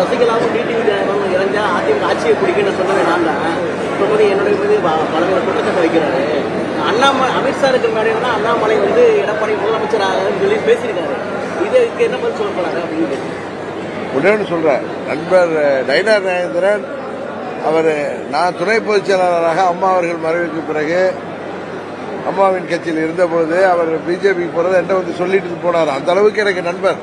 சசிகலாவும் TTV தினகரனும் இறந்தா AIADMK ஆட்சியை பிடிக்குன்னு சொன்னவே நான் தான். இப்போ என்னுடைய மீது பல குற்றச்சாட்டு வைக்கிறாரு. அமித்ஷா இருக்கிற மேடையில அண்ணாமலை வந்து எடப்பாடி முதலமைச்சராக சொல்லி பேசியிருக்காரு. இதுக்கு என்ன பதில் சொல்ல போறாரு அப்படின்னு உடனே சொல்றேன். நண்பர் நயினார் நாகேந்திரன் அவர் நான் துணை பொதுச் செயலாளராக அம்மா அவர்கள் மறைவுக்கு பிறகு அம்மாவின் கட்சியில் இருந்தபோது அவர் பிஜேபிக்கு போறதை என்ன வந்து சொல்லிட்டு போனார். அந்த அளவுக்கு எனக்கு நண்பர்.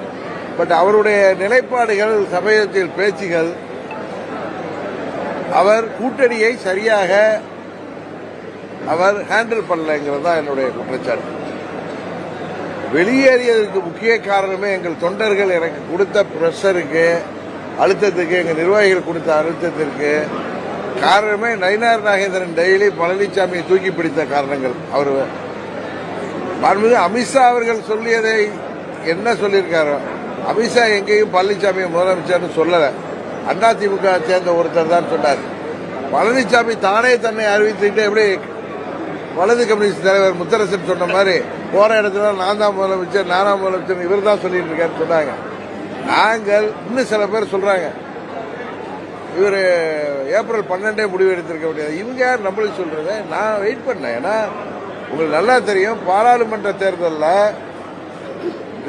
பட் அவருடைய நிலைப்பாடுகள், சமயத்தில் பேச்சுகள், அவர் கூட்டணியை சரியாக அவர் ஹேண்டில் பண்ணலைங்கிறது தான் என்னுடைய குற்றச்சாட்டு. வெளியேறியதற்கு முக்கிய காரணமே எங்கள் தொண்டர்கள் எனக்கு கொடுத்த பிரஷருக்கு, அழுத்தத்துக்கு, எங்கள் நிர்வாகிகள் கொடுத்த அழுத்தத்திற்கு காரணமே நயினார் நாகேந்திரன் டெய்லி பழனிசாமியை தூக்கி பிடித்த காரணங்கள். அவர் அமித்ஷா அவர்கள் சொல்லியதை என்ன சொல்லியிருக்காரு? அமித்ஷா எங்கேயும் பழனிசாமியை முதலமைச்சர்னு சொல்லல. அதிமுக சேர்ந்த ஒருத்தர் தான் சொன்னார். பழனிசாமி தானே தன்னை அறிவித்துட்டு எப்படி வலது கம்யூனிஸ்ட் தலைவர் முத்தரசன் சொன்ன மாதிரி போற இடத்துல நான் தான் முதலமைச்சர், நானாம் முதலமைச்சர் இவர் தான் சொல்லிட்டு இருக்காரு சொன்னாங்க. நாங்கள் இன்னும் சில பேர் சொல்றாங்க இவர் ஏப்ரல் 12 முடிவு எடுத்திருக்க முடியாது. இவங்க யார் நம்மளுக்கு சொல்றது? நான் வெயிட் பண்ணேன். ஏன்னா உங்களுக்கு நல்லா தெரியும், பாராளுமன்ற தேர்தலில்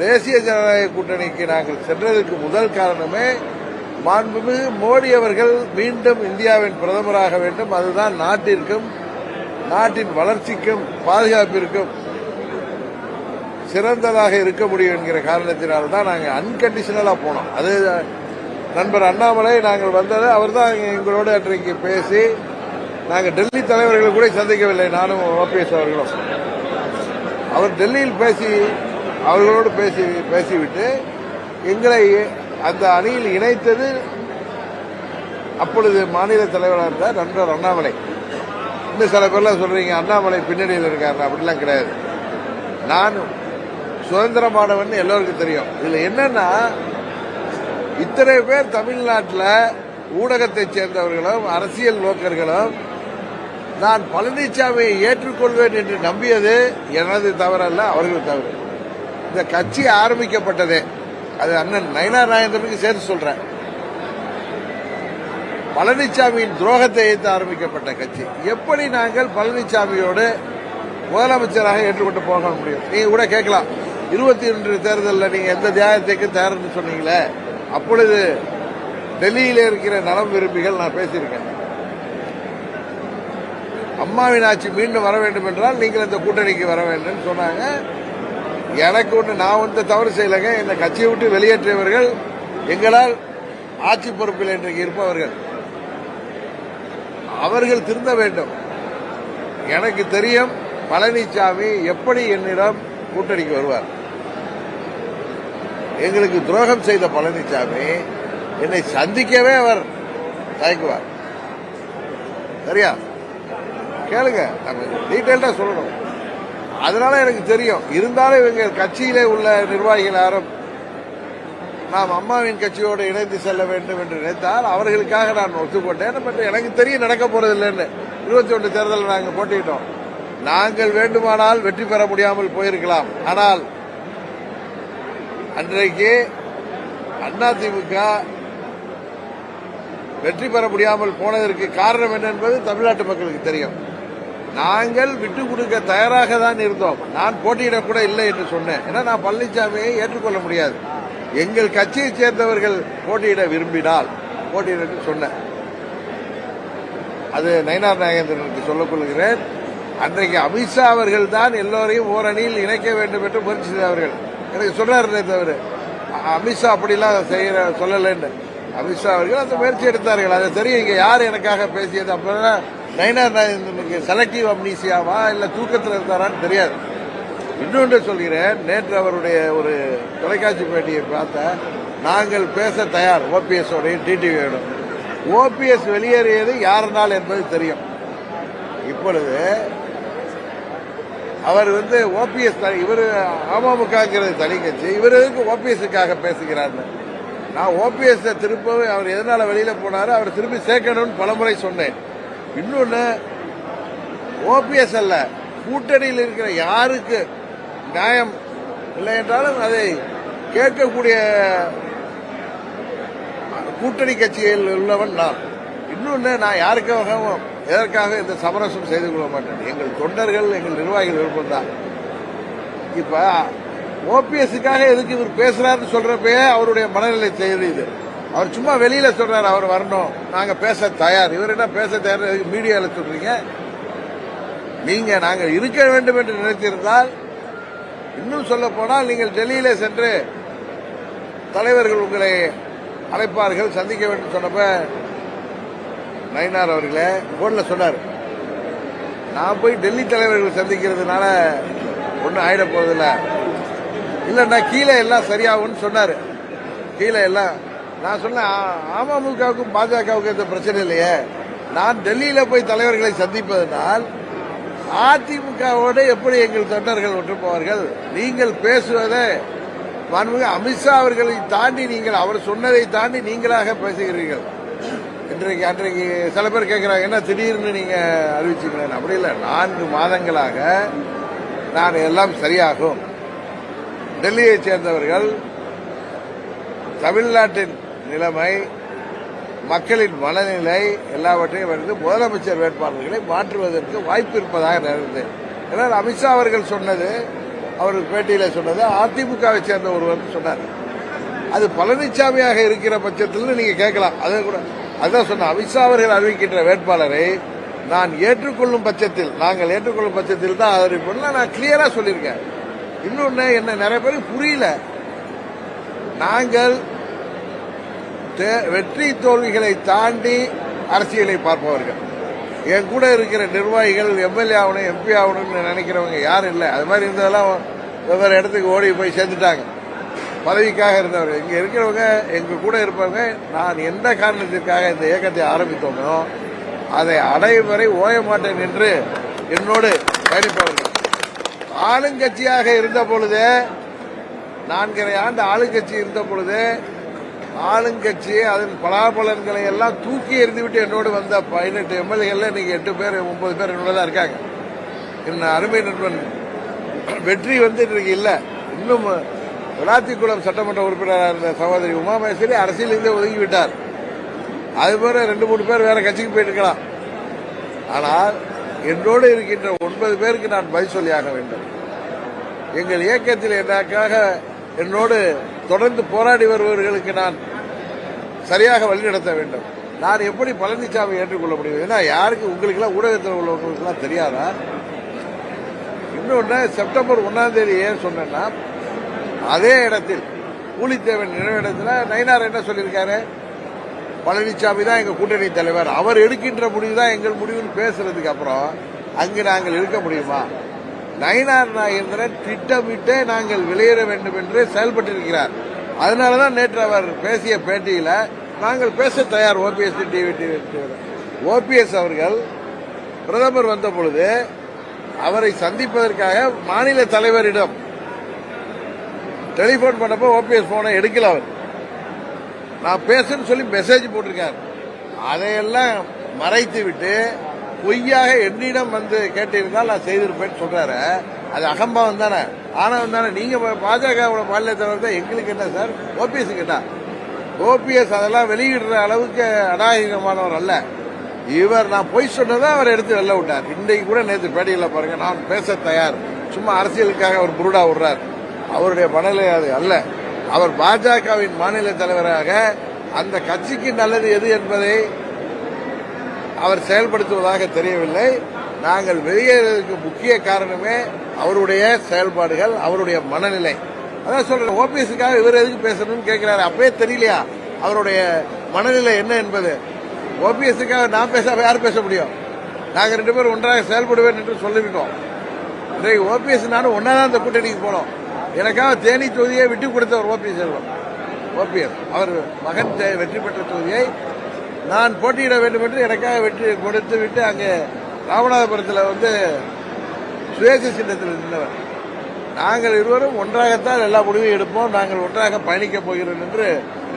தேசிய ஜனநாயக கூட்டணிக்கு நாங்கள் சென்றதற்கு முதல் காரணமே மாண்புமிகு மோடி அவர்கள் மீண்டும் இந்தியாவின் பிரதமராக வேண்டும். அதுதான் நாட்டிற்கும் நாட்டின் வளர்ச்சிக்கும் பாதுகாப்பிற்கும் சிறந்ததாக இருக்க முடியும் என்கிற காரணத்தினால்தான் நாங்கள் அன்கண்டிஷனலா போனோம். அது நண்பர் அண்ணாமலை நாங்கள் வந்தது அவர் தான் எங்களோட அன்றைக்கு பேசி, நாங்கள் டெல்லி தலைவர்களை கூட சந்திக்கவில்லை, நானும் ஓபிஎஸ் அவர்களும். அவர் டெல்லியில் பேசி அவர்களோடு பேசிவிட்டு எங்களை அந்த அணியில் இணைத்தது அப்பொழுது மாநில தலைவராக இருந்த நண்பர் அண்ணாமலை. இன்னும் சில பேர்லாம் சொல்றீங்க அண்ணாமலை பின்னணியில் இருக்காரு, அப்படிலாம் கிடையாது. நான் சுதந்திரமானவன் எல்லோருக்கும் தெரியும். இதுல என்னன்னா, இத்தனை பேர் தமிழ்நாட்டில் ஊடகத்தை சேர்ந்தவர்களும் அரசியல் நோக்கர்களும் நான் பழனிசாமியை ஏற்றுக்கொள்வேன் என்று நம்பியது எனது தவறல்ல, அவர்கள் தவறு. இந்த கட்சி ஆரம்பிக்கப்பட்டதே அது அண்ணன் நயினார் நாகேந்திரனுக்கு சேர்த்து சொல்றேன். பழனிசாமியின் துரோகத்தை எதிர்த்து ஆரம்பிக்கப்பட்ட கட்சி. எப்படி நாங்கள் பழனிசாமியோடு முதலமைச்சராக ஏற்றுக்கொண்டு போக முடியும்? நீங்க கூட கேட்கலாம், 21 தேர்தலில் நீங்க எந்த தியாகத்துக்கு தயார்னு சொன்னீங்களே, அப்பொழுது டெல்லியில இருக்கிற நலம் விரும்பிகள் நான் பேசியிருக்கேன். அம்மாவின் ஆட்சி மீண்டும் வர வேண்டும் என்றால் நீங்கள் இந்த கூட்டணிக்கு வர வேண்டும் சொன்னாங்க. எனக்கு ஒன்று, நான் வந்து தவறு செய்யலைங்க. இந்த கட்சியை விட்டு வெளியேற்றியவர்கள் எங்களால் ஆட்சி பொறுப்பில் இன்றைக்கு இருப்பவர்கள், அவர்கள் திருந்த வேண்டும். எனக்கு தெரியும் பழனிசாமி எப்படி என்னிடம் கூட்டணிக்கு வருவார். எங்களுக்கு துரோகம் செய்த பழனிசாமி என்னை சந்திக்கவே அவர் தயங்குவார். சரியா? கேளுங்க, நம்ம டீட்டெயில்டா சொல்லணும். அதனால எனக்கு தெரியும். இருந்தாலும் இவங்க கட்சியிலே உள்ள நிர்வாகிகள் யாரும் நாம் அம்மாவின் கட்சியோடு இணைந்து செல்ல வேண்டும் என்று நினைத்தால் அவர்களுக்காக நான் ஒத்துக்கொண்டேன். பட் எனக்கு தெரியும் நடக்க போறது இல்லைன்னு. 21 தேர்தலில் நாங்கள் போட்டிட்டோம். நாங்கள் வேண்டுமானால் வெற்றி பெற முடியாமல் போயிருக்கலாம். ஆனால் அன்றைக்கு அதிமுக வெற்றி பெற முடியாமல் போனதற்கு காரணம் என்ன என்பது தமிழ்நாட்டு மக்களுக்கு தெரியும். நாங்கள் விட்டு கொடுக்க தயாராக தான் இருந்தோம். நான் போட்டியிடக்கூட இல்லை என்று சொன்னேன். ஏன்னா நான் பழனிசாமியை ஏற்றுக்கொள்ள முடியாது. எங்கள் கட்சியை சேர்ந்தவர்கள் போட்டியிட விரும்பினால் போட்டியிட சொன்னேன். அது நயினார் நாகேந்திரனுக்கு சொல்லிக் கொள்கிறேன். அன்றைக்கு அமித்ஷா அவர்கள் தான் எல்லோரையும் ஓரணியில் இணைக்க வேண்டும் என்று முயற்சி செய்தவர்கள். எனக்கு சொன்னார் தவிர அமித்ஷா அப்படிலாம் சொல்லலன்னு. அமித்ஷா அவர்கள் அந்த முயற்சி எடுத்தார்கள். அது தெரியும். இங்க யார் எனக்காக பேசியது? அப்பதான் நயினார் நாகேந்திரனுக்கு செலக்டிவ் அம்னீசியாவா இல்ல தூக்கத்தில் இருந்தாரான்னு தெரியாது. இன்னொன்று சொல்கிறேன், நேற்று அவருடைய ஒரு தொலைக்காட்சி பேட்டியை பார்த்த, நாங்கள் பேச தயார் ஓபிஎஸ் உடைய டிடிவியோட. ஓபிஎஸ் வெளியேறியது யாருனால் என்பது தெரியும். இப்பொழுது அவர் வந்து ஓபிஎஸ் இவர் அமமுகங்கிறது தனி கட்சி, இவர் எதுக்கு ஓபிஎஸ்க்காக பேசுகிறார்? நான் ஓபிஎஸ் திருப்பவே அவர் எதனால வெளியில போனாரு, அவர் திருப்பி சேர்க்கணும்னு பலமுறை சொன்னேன். இன்னொன்னு, ஓபிஎஸ் அல்ல, கூட்டணியில் இருக்கிற யாருக்கு நியாயம் இல்லை என்றாலும் அதை கேட்கக்கூடிய கூட்டணி கட்சியில் உள்ளவன் நான். இன்னொன்னு, நான் யாருக்காகவும் எதற்காக இந்த சமரசம் செய்து கொள்ள மாட்டேன். எங்கள் தொண்டர்கள், எங்கள் நிர்வாகிகள் விருப்பம் தான். இப்ப ஓபிஎஸ்க்காக எதுக்கு இவர் பேசுறாருன்னு சொல்றப்பயே அவருடைய மனநிலை தெரியுது. அவர் சும்மா வெளியில சொல்றாரு அவர் வரணும், நாங்க பேச தயார். இவர் என்ன பேச தயார் மீடியாவில் சொல்றீங்க? நீங்க நாங்கள் இருக்க வேண்டும் என்று நினைத்திருந்தால், இன்னும் சொல்ல போனால் நீங்கள் டெல்லியில சென்று தலைவர்கள் உங்களை அழைப்பார்கள், சந்திக்க வேண்டும் சொன்னப்ப நயினார் அவர்களே போன்ல சொன்னார், நான் போய் டெல்லி தலைவர்கள் சந்திக்கிறதுனால ஒன்னும் ஆயிட போவதில்ல, இல்லன்னா கீழே எல்லாம் சரியாகும்னு சொன்னாரு. கீழே எல்லாம் நான் சொன்னேன், அமமுகவுக்கும் பாஜகவுக்கும் எந்த பிரச்சனை இல்லையே. நான் டெல்லியில போய் தலைவர்களை சந்திப்பதனால் அதிமுகவோடு எப்படி எங்கள் தொண்டர்கள் ஒன்று போவார்கள்? நீங்கள் பேசுவதை மாண்புமிகு அமித்ஷா அவர்களை தாண்டி, நீங்கள் அவர் சொன்னதை தாண்டி நீங்களாக பேசுகிறீர்கள். அன்றைக்கு சில பேர் கேட்கிறாங்க, என்ன திடீர்னு நீங்க அறிவிச்சீங்களேன்? அப்படி இல்லை, 4 மாதங்களாக நான் எல்லாம் சரியாகும். டெல்லியை சேர்ந்தவர்கள் தமிழ்நாட்டின் நிலைமை, மக்களின் மனநிலை எல்லாவற்றையும் வந்து முதலமைச்சர் வேட்பாளர்களை மாற்றுவதற்கு வாய்ப்பு இருப்பதாக நினைத்தது. ஏன்னால் அமித்ஷா அவர்கள் சொன்னது, அவருக்கு பேட்டியில சொன்னது அதிமுகவை சேர்ந்த ஒருவர் சொன்னார். அது பழனிசாமியாக இருக்கிற பட்சத்தில் நீங்க கேட்கலாம். அதை கூட அதான் சொன்ன, அமித்ஷா அவர்கள் அறிவிக்கின்ற வேட்பாளரை நான் ஏற்றுக்கொள்ளும் பட்சத்தில், நாங்கள் ஏற்றுக்கொள்ளும் பட்சத்தில் தான் அறிவிப்போம். நான் கிளியரா சொல்லியிருக்கேன். இன்னொன்னு, என்ன நிறைய பேருக்கு புரியல, நாங்கள் வெற்றி தோல்விகளை தாண்டி அரசியலை பார்ப்பவர்கள். என் கூட இருக்கிற நிர்வாகிகள் எம்எல்ஏ ஆகணும், எம்பி ஆகணும்னு நினைக்கிறவங்க யாரும் இல்லை. அது மாதிரி இருந்ததெல்லாம் வெவ்வேறு இடத்துக்கு ஓடி போய் சேர்ந்துட்டாங்க, பதவிக்காக இருந்தவர்கள். இங்க இருக்கிறவங்க, எங்க கூட இருப்பவங்க, நான் எந்த காரணத்திற்காக இந்த இயக்கத்தை ஆரம்பித்தோமோ அதை அடையும் வரை ஓய மாட்டேன் என்று என்னோடு பயணிப்பவர்கள். ஆளுங்கட்சியாக இருந்த பொழுது, 4.5 ஆண்டு ஆளுங்கட்சி இருந்த பொழுது, ஆளுங்கட்சி அதன் பலாபலன்களை எல்லாம் தூக்கி எறிந்துவிட்டு என்னோடு வந்த 18 எம்எல்ஏகள் இன்னைக்கு 8 பேர் 9 பேர் என்னோட தான் இருக்காங்க. என் அருமை நண்பன் வெற்றி வந்து இன்றைக்கு இல்லை. இன்னும் விளாத்திக்குளம் சட்டமன்ற உறுப்பினராக இருந்த சகோதரி உமாமேஸ்வரி அரசியலிருந்தே ஒதுங்கிவிட்டார். அதுபோல 2-3 பேர் வேற கட்சிக்கு போயிட்டு இருக்கலாம். ஆனால் என்னோடு இருக்கின்ற 9 பேருக்கு நான் பதில் சொல்லியாக வேண்டும். எங்கள் இயக்கத்தில் எனக்காக என்னோடு தொடர்ந்து போராடி வருபவர்களுக்கு நான் சரியாக வழிநடத்த வேண்டும். நான் எப்படி பழனிசாமி ஏற்றுக்கொள்ள முடியும்? ஏன்னா யாருக்கு, உங்களுக்கு எல்லாம் ஊடகத்தில் உள்ளவங்களுக்கு எல்லாம் தெரியாதா? இன்னொன்னு, செப்டம்பர் 1ஆம் தேதி ஏன் சொன்னா, அதே இடத்தில் பூலித்தேவன் நினைவிடத்தில் நயினார் என்ன சொல்லியிருக்காரு? பழனிசாமி தான் எங்க கூட்டணி தலைவர், அவர் எடுக்கின்ற முடிவு தான் எங்கள் முடிவுன்னு பேசுறதுக்கு அப்புறம் அங்கு நாங்கள் இருக்க முடியுமா? நயினார் நாகேந்திரன் திட்டமிட்டே நாங்கள் வெளியேற வேண்டும் என்று செயல்பட்டிருக்கிறார். அதனாலதான் நேற்று அவர் பேசிய பேட்டியில நாங்கள் பேச தயார். ஓபிஎஸ் அவர்கள் பிரதமர் வந்த பொழுது அவரை சந்திப்பதற்காக மாநில தலைவரிடம் டெலிபோன் பண்ணப்போ ஓபிஎஸ் போனை எடுக்கல. அவர் நான் பேசுன்னு சொல்லி மெசேஜ் போட்டிருக்கார். அதையெல்லாம் மறைத்து விட்டு பொய்யாக என்னிடம் வந்து கேட்டிருந்தால் நான் செய்திருப்பேன்னு சொல்றாரு. அது அகம்பாவம் தானே, ஆனவம் தானே. நீங்க பாஜகவோட மாநில தலைவர் தான், எங்களுக்கு என்ன சார்? ஓபிஎஸ் என்ன? ஓபிஎஸ் அதெல்லாம் வெளியிடுற அளவுக்கு அநாகரிகமானவர் அல்ல. இவர் நான் பொய் சொன்னதான் அவர் எடுத்து வெளில விட்டார். இன்றைக்கு கூட நேற்று பேட்டியில் பாருங்க, நான் பேச தயார், சும்மா அரசியலுக்காக அவர் புருடா விடுறார். அவருடைய மனநிலை அது அல்ல. அவர் பாஜகவின் மாநில தலைவராக அந்த கட்சிக்கு நல்லது எது என்பதை அவர் செயல்படுத்துவதாக தெரியவில்லை. நாங்கள் வெளியேறதுக்கு முக்கிய காரணமே அவருடைய செயல்பாடுகள், அவருடைய மனநிலை. அதான் சொல்றேன், ஓபிஎஸ்க்காக இவர் எதுக்கு பேசணும்னு கேட்கிறாரு. அப்பவே தெரியலையா அவருடைய மனநிலை என்ன என்பது? ஓபிஎஸ்க்காக நான் பேசாம யார் பேச முடியும்? நாங்க 2 பேரும் ஒன்றாக செயல்படுவேன் என்று சொல்லியிருக்கோம். இன்றைக்கு ஓபிஎஸ் நானும் ஒன்னாதான் இந்த கூட்டணிக்கு போனோம். எனக்காக தேனி தொகுதியை விட்டு கொடுத்தவர் ஓபிஎஸ். அவர் மகன் வெற்றி பெற்ற தொகுதியை நான் போட்டியிட வேண்டும் என்று எனக்காக வெற்றி கொடுத்து விட்டு அங்கே ராமநாதபுரத்தில் வந்து சுயேட்சை சின்னத்தில் நின்றவர். நாங்கள் இருவரும் ஒன்றாகத்தான் எல்லா முடிவையும் எடுப்போம், நாங்கள் ஒன்றாக பயணிக்க போகிறோம் என்று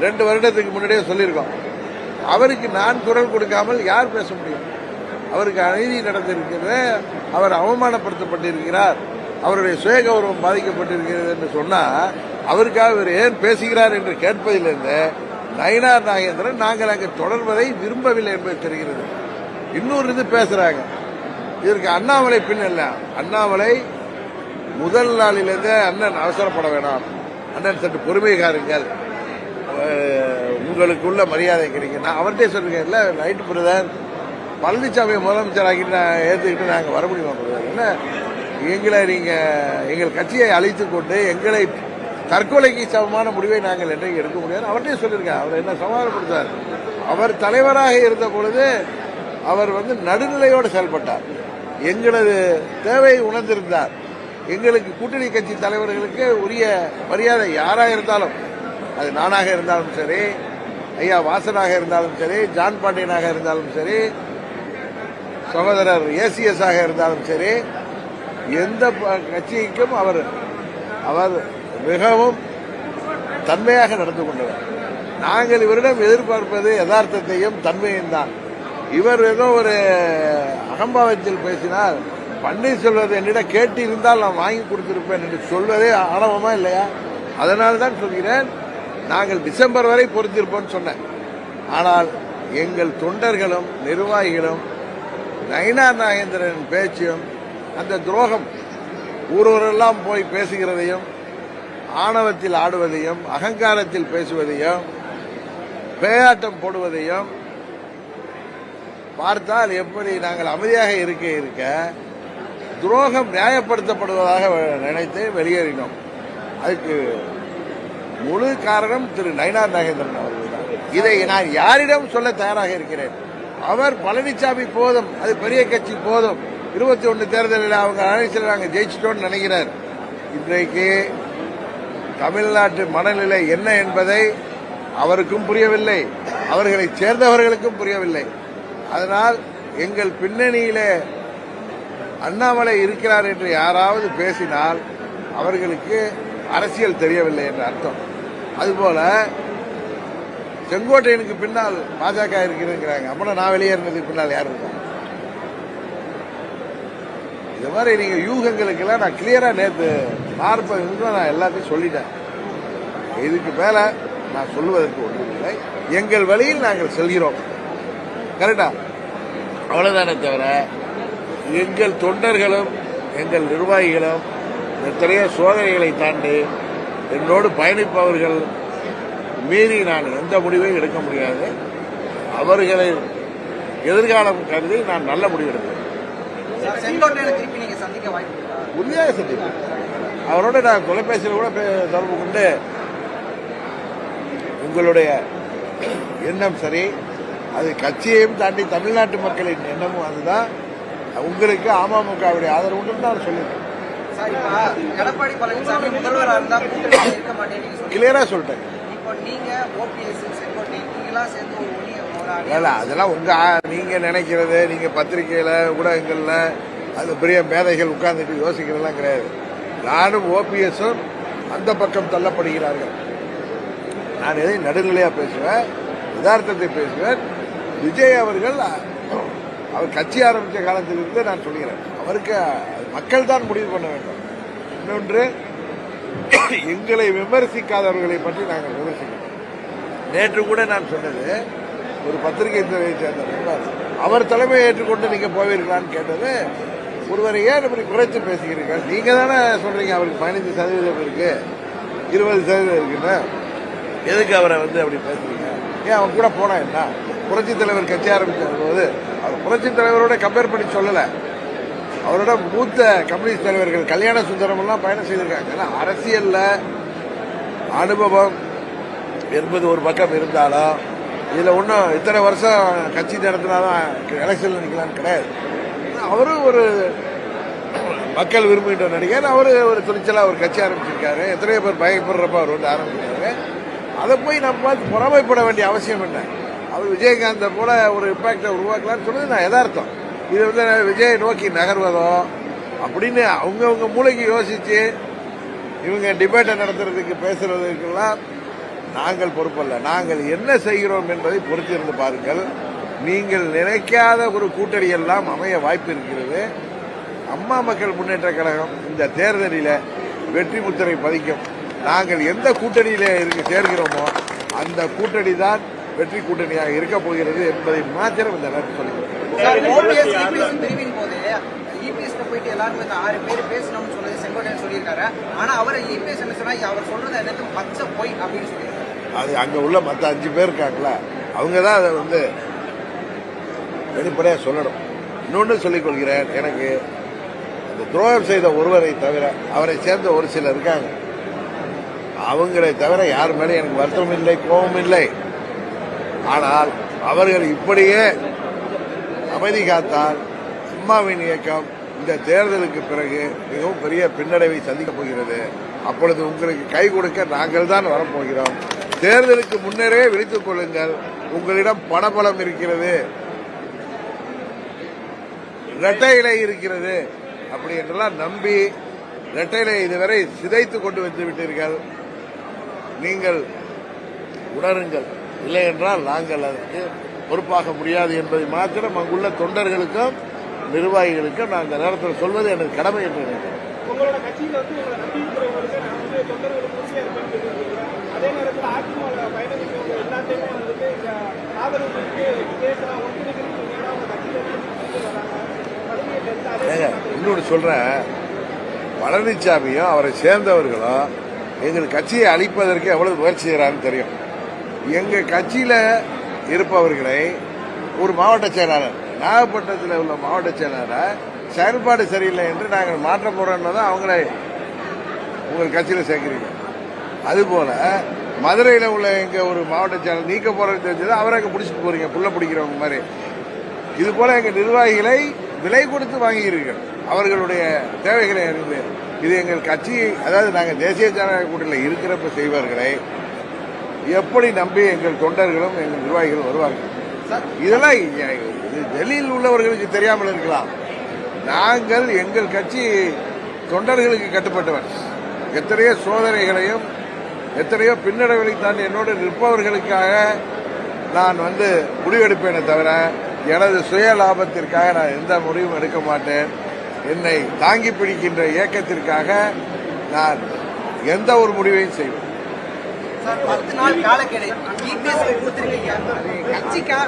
2 வருடத்துக்கு முன்னாடியே சொல்லியிருக்கோம். அவருக்கு நான் குரல் கொடுக்காமல் யார் பேச முடியும்? அவருக்கு அநீதி நடந்திருக்கிறது, அவர் அவமானப்படுத்தப்பட்டிருக்கிறார், அவருடைய சுய கௌரவம் பாதிக்கப்பட்டிருக்கிறது என்று சொன்னா அவருக்காக இவர் ஏன் பேசுகிறார் என்று கேட்பதிலிருந்து நயினார் நாகேந்திரன் நாங்கள் அங்கு தொடர்வதை விரும்பவில்லை என்பது தெரிகிறது. இன்னொரு இது பேசுறாங்க. இதற்கு அண்ணாமலை பின் இல்ல. அண்ணாமலை முதல் நாளிலிருந்து அண்ணன் அவசரப்பட வேணாம், அண்ணன் சற்று பொறுமை காருங்கள், உங்களுக்குள்ள மரியாதை கிடைக்கும். நான் அவர்கிட்ட சொல்லிருக்கேன், இல்ல நைட்டு பிரதர் பழனிசாமியை முதலமைச்சர் ஆகிட்டு ஏற்றுக்கிட்டு நாங்கள் வர முடியுமா பிரதர்? என்ன எங்களை நீங்க எங்கள் கட்சியை அழைத்து கொண்டு எங்களை தற்கொலைக்கு சமமான முடிவை நாங்கள் என்றைக்கு எடுக்க முடியாது அவர்கிட்ட சொல்லியிருக்கேன். அவர் என்ன சமாதானப்படுத்தார். அவர் தலைவராக இருந்த பொழுது அவர் நடுநிலையோடு செயல்பட்டார். எங்களது தேவையை உணர்ந்திருந்தார். எங்களுக்கு கூட்டணி கட்சி தலைவர்களுக்கு உரிய மரியாதை யாராக இருந்தாலும், அது நானாக இருந்தாலும் சரி, ஐயா வாசனாக இருந்தாலும் சரி, ஜான் பாண்டியனாக இருந்தாலும் சரி, சகோதரர் ஏசிஎஸ் ஆக இருந்தாலும் சரி, எந்த கட்சிக்கும் அவர் மிகவும் தன்மையாக நடந்து கொண்டவர். நாங்கள் இவரிடம் எதிர்பார்ப்பது யதார்த்தத்தையும் தன்மையும் தான். இவர் ஏதோ ஒரு அகம்பாவத்தில் பேசினால், பன்னீர்செல்வத்தை என்னிடம் கேட்டிருந்தால் நான் வாங்கி கொடுத்திருப்பேன் என்று சொல்வதே ஆணவமா இல்லையா? அதனால தான் சொல்கிறேன், நாங்கள் டிசம்பர் வரை பொறுத்திருப்போம் சொன்னேன். ஆனால் எங்கள் தொண்டர்களும் நிர்வாகிகளும் நயினார் நாகேந்திரன் பேச்சும் அந்த துரோகம் ஊரெல்லாம் போய் பேசுகிறதையும், ஆணவத்தில் ஆடுவதையும், அகங்காரத்தில் பேசுவதையும், பேயாட்டம் போடுவதையும் பார்த்தால் எப்படி நாங்கள் அமைதியாக இருக்க துரோகம் நியாயப்படுத்தப்படுவதாக நினைத்து வெளியேறினோம். அதுக்கு முழு காரணம் திரு நயினார் நாகேந்திரன் அவர்கள் தான். இதை நான் யாரிடம் சொல்ல தயாராக இருக்கிறேன். அவர் பழனிசாமி போதும், அது பெரிய கட்சி போதும், 21 தேர்தலில் அவங்க அழைச்சில் நாங்கள் ஜெயிச்சிட்டோம்னு நினைக்கிறார். இன்றைக்கு தமிழ்நாட்டு மனநிலை என்ன என்பதை அவருக்கும் புரியவில்லை, அவர்களை சேர்ந்தவர்களுக்கும் புரியவில்லை. அதனால் எங்கள் பின்னணியிலே அண்ணாமலை இருக்கிறார் என்று யாராவது பேசினால் அவர்களுக்கு அரசியல் தெரியவில்லை என்ற அர்த்தம். அதுபோல செங்கோட்டையனுக்கு பின்னால் பாஜக இருக்கிறாங்க, அப்புறம் நான் வெளியேறினதுக்கு பின்னால் யார் இருக்காங்க? இது மாதிரி நீங்க யூகங்களுக்கெல்லாம் நான் கிளியரா நேற்று 40 நிமிஷம் நான் எல்லாத்தையும் சொல்லிட்டேன். இதுக்கு மேல நான் சொல்லுவதற்கு ஒன்றுமில்லை. எங்கள் வழியில் நாங்கள் செல்கிறோம், கரெக்டா? அவ்வளவுதானே தவிர எங்கள் தொண்டர்களும் எங்கள் நிர்வாகிகளும் எத்தனையோ சோதனைகளை தாண்டி என்னோடு பயணிப்பவர்கள் மீறி நான் எந்த முடிவையும் எடுக்க முடியாது. அவர்களை எதிர்காலம் கருதி நான் நல்ல முடிவு எடுப்பேன். உறுதியாக சந்திப்பேன். அவரோட நான் தொலைபேசியில் கூட தொடர்பு கொண்டு உங்களுடைய எண்ணம் சரி, அது கட்சியையும் தாண்டி தமிழ்நாட்டு மக்களின் எண்ணமும் அதுதான், உங்களுக்கு அமமுகவுடைய ஆதரவு உண்டு நான் சொல்லியிருக்கேன். எடப்பாடி பழனிசாமி முதல்வராக இருந்தால் இருக்க மாட்டேன்னு கிளியரா சொல்லிட்டேன். அதெல்லாம் நீங்க நினைக்கிறது, நீங்க பத்திரிகையில ஊடகங்கள்ல அது பெரிய மேதைகள் உட்கார்ந்துட்டு யோசிக்கிறதெல்லாம் கிடையாது. நானும் ஓபிஎஸும் அந்த பக்கம் தள்ளப்படுகிறார்கள். நான் எதை நடுநிலையா பேசுவேன், யதார்த்தத்தை பேசுவேன். விஜய் அவர்கள் அவர் கட்சி ஆரம்பித்த காலத்திலிருந்து நான் சொல்கிறேன், அவருக்கு மக்கள் தான் முடிவு பண்ண வேண்டும். இன்னொன்று, எங்களை விமர்சிக்காதவர்களை பற்றி நாங்கள் விமர்சிக்கிறோம். நேற்று கூட நான் சொன்னது, ஒரு பத்திரிகை துறையை சேர்ந்த அவர் தலைமையை ஏற்றுக்கொண்டு நீங்க போவீர்களான்னு கேட்டது, ஒருவரை ஏன் இப்படி குறைத்து பேசுகிறீர்கள்? நீங்க தானே சொல்றீங்க அவருக்கு 15% இருக்கு, 20% இருக்குன்னு, எதுக்கு அவரை அப்படி பேசுறீங்க? ஏன் அவன் கூட போனா என்ன? புரட்சி தலைவர் கட்சி ஆரம்பிச்ச போது அவர் புரட்சி தலைவரோட கம்பேர் பண்ணி சொல்லல, அவரோட மூத்த கம்யூனிஸ்ட் தலைவர்கள் கல்யாண சுந்தரம் எல்லாம் பயணம் செய்திருக்காங்க. அரசியல்ல அனுபவம் என்பது ஒரு பக்கம் இருந்தாலும், இதுல ஒன்றும் இத்தனை வருஷம் கட்சி நடத்தினாதான் எலெக்ஷன்ல நிக்கலாம்னு கிடையாது. அவரும் ஒரு மக்கள் விரும்புகின்ற நடிகர், அவரு ஒரு துணிச்சலா ஒரு கட்சி ஆரம்பிச்சிருக்காரு. எத்தனையோ பேர் பயப்படுறப்ப அவர் ஆரம்பிச்சிருக்காரு. அதை போய் நம்ம பார்த்து பொறாமைப்பட வேண்டிய அவசியம் என்ன? அவர் விஜயகாந்தை போல ஒரு இம்பாக்டை உருவாக்கலாம்னு சொன்னது நான் யதார்த்தம். இது விஜயை நோக்கி நகர்வதோ அப்படின்னு அவங்கவுங்க மூளைக்கு யோசிச்சு இவங்க டிபேட்டை நடத்துறதுக்கு பேசுறதுக்கெல்லாம் நாங்கள் பொறுப்பல்ல. நாங்கள் என்ன செய்கிறோம் என்பதை பொறுத்திருந்து பாருங்கள். நீங்கள் நினைக்காத ஒரு கூட்டணி எல்லாம் அமைய வாய்ப்பு இருக்கிறது. அம்மா மக்கள் முன்னேற்ற கழகம் இந்த தேர்தலில் வெற்றி முத்திரை பதிக்கும். நாங்கள் எந்த கூட்டணியில சேர்கிறோமோ அந்த கூட்டணி தான் வெற்றி கூட்டணியாக இருக்க போகிறது என்பதை மாத்திரம் இந்த நேரத்தில் சொல்லிக்கிறேன். சார், OPS EPS பிரிவின் போது EPS போயிட்டு எல்லாருமே இந்த 6 பேர் பேசணும்னு சொல்லி செங்கோட்டையன் சொல்லியிருக்காரு. ஆனா அவர் EPS என்ன சொன்னா அவர் சொல்றது எனக்கு பச்சை போய் அப்படின்னு சொல்லியிருக்காரு. அது அங்க உள்ள மற்ற 5 பேர் இருக்காங்களா, அவங்க தான் அதை வந்து வெளிப்படையா சொல்லணும். இன்னொன்று சொல்லிக் கொள்கிறேன், எனக்கு அந்த துரோகம் செய்த ஒருவரை தவிர அவரை சேர்ந்த ஒரு சிலர் இருக்காங்க, அவங்களை தவிர யார் மேலே எனக்கு வருத்தம் இல்லை, கோபம் இல்லை. ஆனால் அவர்கள் இப்படியே அமைதி காத்தால் அம்மாவின் இயக்கம் இந்த தேர்தலுக்கு பிறகு மிகவும் பெரிய பின்னடைவை சந்திக்கப் போகிறது. அப்பொழுது உங்களுக்கு கை கொடுக்க நாங்கள் தான் வரப்போகிறோம். தேர்தலுக்கு முன்னரே விழித்துக் கொள்ளுங்கள், உங்களிடம் பணபலம் இருக்கிறது, இரட்டை இலை இருக்கிறது, அப்படி என்றெல்லாம் நம்பி இரட்டை இலை இதுவரை சிதைத்துக் கொண்டு வந்து விட்டீர்கள். நீங்கள் உணருங்கள், இல்லை என்றால் நாங்கள் அதற்கு பொறுப்பாக முடியாது என்பதை மாத்திரம் அங்குள்ள தொண்டர்களுக்கும் நிர்வாகிகளுக்கும் நான் இந்த நேரத்தில் சொல்வது எனக்கு கடமை என்று நினைக்கிறேன். உங்களோட கட்சியில வந்து உங்களை நம்பி இருக்கிறவங்களுக்கு நான் வந்து தொண்டர்களுக்கு உறுதியா இருப்பேன்னு சொல்லியிருக்கீங்க. அதே நேரத்தில் அதிமுக பயணிக்கிறவங்க எல்லாத்தையுமே வந்துட்டு இந்த ஆதரவு பேசலாம் ஒத்துழைக்கிறீங்க உங்க கட்சியில வராங்க. இன்னொன்று சொல்றேன், பழனிசாமியும் அவரை சேர்ந்தவர்களும் எங்கள் கட்சியை அழிப்பதற்கு எவ்வளவு முயற்சி செய்யறான்னு தெரியும். எங்க கட்சியில இருப்பவர்களை ஒரு மாவட்ட செயலாளர், நாகப்பட்டினத்தில் உள்ள மாவட்ட செயலாளரை செயல்பாடு சரியில்லை என்று நாங்கள் மாற்ற போறோம்னு தான் அவங்களை உங்கள் கட்சியில் சேர்க்கிறீங்க. அதுபோல மதுரையில் உள்ள எங்க ஒரு மாவட்ட செயலாளர் நீக்க போறதுன்னு தெரிஞ்சது அவரை அங்கே பிடிச்சிட்டு போறீங்க, புள்ள பிடிக்கிறவங்க மாதிரி. இது போல எங்கள் நிர்வாகிகளை விலை கொடுத்து வாங்குகிறீர்கள் அவர்களுடைய தேவைகளை அறிந்து. இது எங்கள் கட்சி, அதாவது நாங்கள் தேசிய ஜனநாயக கூட்டணியில் இருக்கிறப்ப செய்வார்களை எப்படி நம்பி எங்கள் தொண்டர்களும் எங்கள் நிர்வாகிகளும் வருவார்கள்? இதெல்லாம் டெல்லியில் உள்ளவர்களுக்கு தெரியாமல் இருக்கலாம். நாங்கள் எங்கள் கட்சி தொண்டர்களுக்கு கட்டுப்பட்டவர். எத்தனையோ சோதனைகளையும் எத்தனையோ பின்னடைவுகளை தாண்டி என்னோடு நிற்பவர்களுக்காக நான் வந்து முடிவெடுப்பேனே தவிர எனது சுய லாபத்திற்காக நான் எந்த முடிவும் எடுக்க மாட்டேன். என்னை தாங்கி பிடிக்கின்ற இயக்கத்திற்காக நான் எந்த ஒரு முடிவையும் செய்வேன். 10 நாள் காலக்கெடு EPS கொடுத்திருக்கீங்க. கட்சிக்கா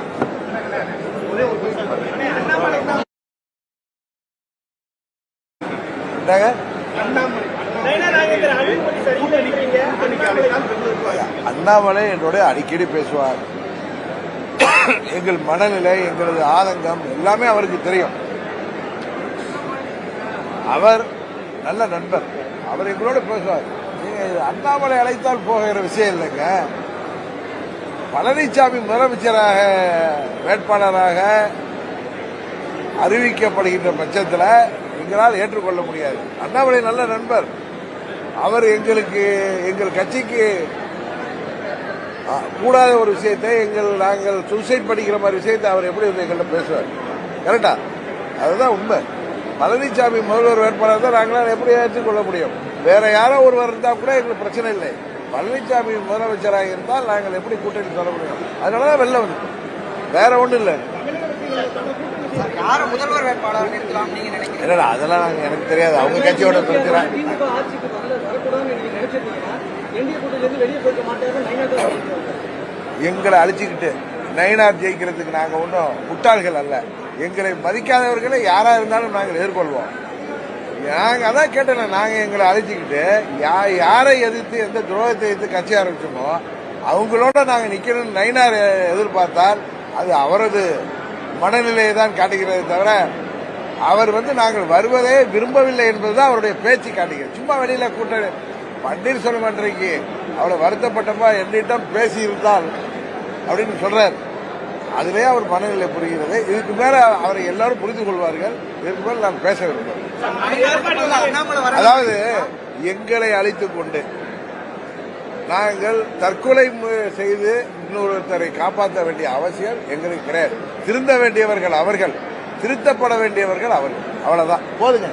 அண்ணாமலை என்னோட அடிக்கடி பேசுவார். எங்கள் மனநிலை, எங்களது ஆதங்கம் எல்லாமே அவருக்கு தெரியும். அவர் நல்ல நண்பர், அவர் எங்களோட பேசுவார். அண்ணாமலை அழைத்தால் போகிற விஷயம் இல்லைங்க. பழனிசாமி முதலமைச்சராக வேட்பாளராக அறிவிக்கப்படுகின்ற பட்சத்தில் எங்களால் ஏற்றுக்கொள்ள முடியாது. அண்ணாமலை நல்ல நண்பர், அவர் எங்கள் கட்சிக்கு கூடாத ஒரு விஷயத்தை நாங்கள் சூசைட் படிக்கிற மாதிரி விஷயத்தை அவர் எப்படி எங்கள்கிட்ட பேசுவார்? கரெக்டா? அதுதான் உண்மை. பழனிசாமி முதல்வர் வேட்பாளர் தான் நாங்களால் எப்படி ஏற்றுக்கொள்ள முடியும்? வேற யாரோ ஒருவர் இருந்தால் கூட எங்களுக்கு பிரச்சனை இல்லை. பழனிசாமி முதலமைச்சராக இருந்தால் நாங்கள் எப்படி கூட்டணி சொல்ல முடியும்? அதனாலதான் வெளில வந்து, வேற ஒன்றும் இல்லை. யார முதல்வர் வேட்பாளர் இருக்கலாம் நீங்க நினைக்கிறீங்க? இல்ல அதெல்லாம் எனக்கு தெரியாது, அவங்க கட்சியோட பிரச்சனை. எங்களை அழிச்சுக்கிட்டு நயினார் ஜெயிக்கிறதுக்கு நாங்க ஒன்றும் முட்டாள்கள் அல்ல. எங்களை மதிக்காதவர்களை யாரா இருந்தாலும் நாங்கள் எதிர்கொள்வோம். நாங்க அதான் கேட்டேன், நாங்க எங்களை அழைச்சிக்கிட்டு யாரை எதிர்த்து எந்த துரோகத்தை எதிர்த்து கட்சி ஆரம்பிச்சோமோ அவங்களோட நாங்க நிக்கணும்னு நயினார் எதிர்பார்த்தால் அது அவரது மனநிலையை தான் காட்டுகிறதே தவிர அவர் நாங்கள் வருவதே விரும்பவில்லை என்பதுதான் அவருடைய பேச்சு காட்டுகிறது. சும்மா வெளியில கூட்ட பன்னீர்செல்வம் அன்றைக்கு அவளை வருத்தப்பட்டப்பா என்னிடம் பேசி இருந்தால் அப்படின்னு சொல்றாரு. அதிலேயே அவர் மனநிலை புரிகிறது. இதுக்கு மேல அவரை எல்லாரும் புரிந்து கொள்வார்கள். இதுக்கு மேல நான் பேச விரும்புகிறேன். அதாவது எங்களை அழைத்துக் கொண்டு நாங்கள் தற்கொலை செய்து இன்னொருத்தரை காப்பாற்ற வேண்டிய அவசியம் எங்களுக்கு கிடையாது. திருந்த வேண்டியவர்கள் அவர்கள், திருத்தப்பட வேண்டியவர்கள் அவர்கள். அவ்வளவுதான், போதுங்க.